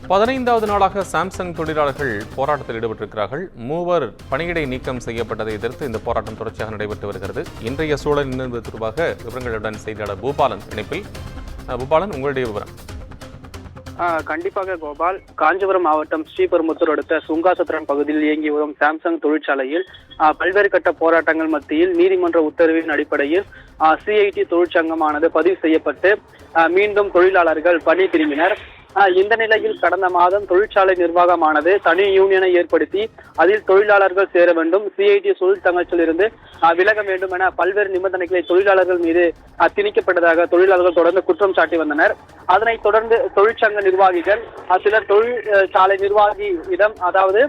15வது நாளாக சாம்சங் தொழிலாளர்கள் போராட்டத்தில் ஈடுபட்டிருக்கிறார்கள். மூவர் பணியிடை நீக்கம் செய்யப்பட்டதை எதிர்த்து இந்த போராட்டம் தொடர்ச்சியாக நடைபெற்று வருகிறது. இன்றைய சூழல் என்பது தொடர்பாக விவரங்களுடன் செய்தியாளர் பூபாலன் இணைப்பில். பூபாலன், உங்களுடைய விவரம். கண்டிப்பாக கோபால், காஞ்சிபுரம் மாவட்டம் ஸ்ரீபெரும்புத்தூர் அடுத்த சுங்காசத்திரம் பகுதியில் இயங்கி வரும் சாம்சங் தொழிற்சாலையில் பல்வேறு கட்ட போராட்டங்கள் மத்தியில் நீதிமன்ற உத்தரவின் அடிப்படையில் சிஐடி தொழிற்சங்கமானது பதிவு செய்யப்பட்டு மீண்டும் தொழிலாளர்கள் பணி திரும்பினர். இந்த நிலையில் கடந்த மாதம் தொழிற்சாலை நிர்வாகமானது தனி யூனியனை ஏற்படுத்தி அதில் தொழிலாளர்கள் சேர வேண்டும், சிஐடி தொழிற்சங்கத்திலிருந்து விலக வேண்டும் என பல்வேறு நிபந்தனைகளை தொழிலாளர்கள் மீது திணிக்கப்பட்டதாக தொழிலாளர்கள் தொடர்ந்து குற்றம் சாட்டி வந்தனர். அதனைத் தொடர்ந்து தொழிற்சங்க நிர்வாகிகள் சிலர் தொழிற்சாலை நிர்வாகியிடம் அதாவது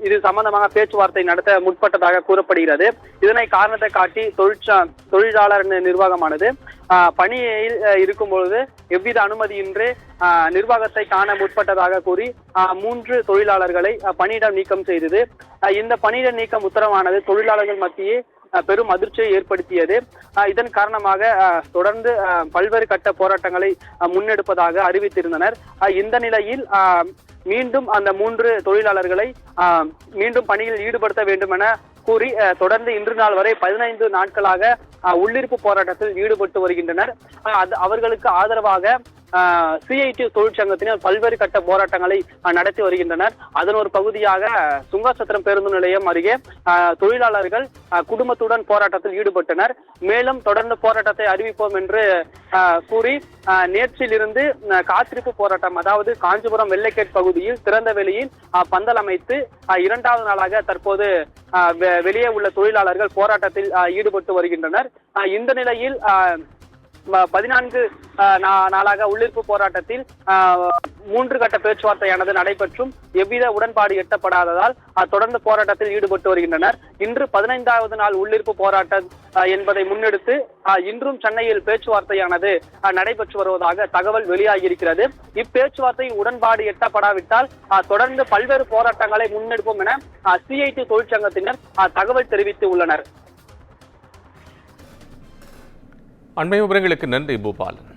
இது சம்பந்தமாக பேச்சுவார்த்தை நடத்த முற்பட்டதாக கூறப்படுகிறது. இதனை காரணத்தை காட்டி தொழிலாளர் நிர்வாகமானது பணியில் இருக்கும் பொழுது எவ்வித அனுமதியின்றி நிர்வாகத்தை காண முற்பட்டதாக கூறி 3 தொழிலாளர்களை பணியிடம் நீக்கம் செய்தது. இந்த பணியிட நீக்கம் உத்தரவானது தொழிலாளர்கள் மத்தியே பெரும் அதிர்ச்சியை ஏற்படுத்தியது. இதன் காரணமாக தொடர்ந்து பல்வேறு கட்ட போராட்டங்களை முன்னெடுப்பதாக அறிவித்திருந்தனர். இந்த நிலையில் மீண்டும் அந்த 3 தொழிலாளர்களை மீண்டும் பணியில் ஈடுபடுத்த வேண்டும் என கூறி தொடர்ந்து இன்று நாள் வரை 15 நாட்களாக உள்ளிருப்பு போராட்டத்தில் ஈடுபட்டு வருகின்றனர். அவர்களுக்கு ஆதரவாக சிஐடி தொழிற்சங்கத்தினர் பல்வேறு கட்ட போராட்டங்களை நடத்தி வருகின்றனர். அதன் ஒரு பகுதியாக சுங்காசத்திரம் பேருந்து நிலையம் அருகே தொழிலாளர்கள் குடும்பத்துடன் போராட்டத்தில் ஈடுபட்டனர். மேலும் தொடர்ந்து போராட்டத்தை அறிவிப்போம் என்று கூறி நேற்றிலிருந்து காத்திருப்பு போராட்டம், அதாவது காஞ்சிபுரம் வெள்ளைக்கேட் பகுதியில் திறந்த வெளியில் பந்தல் அமைத்து 2வது நாளாக தற்போது வெளியே உள்ள தொழிலாளர்கள் போராட்டத்தில் ஈடுபட்டு வருகின்றனர். இந்த நிலையில் 14 நாளாக உள்ளிருப்பு போராட்டத்தில் 3 கட்ட பேச்சுவார்த்தையானது நடைபெற்றும் எவ்வித உடன்பாடு எட்டப்படாததால் தொடர்ந்து போராட்டத்தில் ஈடுபட்டு வருகின்றனர். இன்று 15வது நாள் உள்ளிருப்பு போராட்டம் என்பதை முன்னெடுத்து இன்றும் சென்னையில் பேச்சுவார்த்தையானது நடைபெற்று வருவதாக தகவல் வெளியாகியிருக்கிறது. இப்பேச்சுவார்த்தை உடன்பாடு எட்டப்படாவிட்டால் தொடர்ந்து பல்வேறு போராட்டங்களை முன்னெடுப்போம் என சிஐடி தொழிற்சங்கத்தினர் தகவல் தெரிவித்து உள்ளனர். அண்மை விவரங்களுக்கு நன்றி பூபாலன்.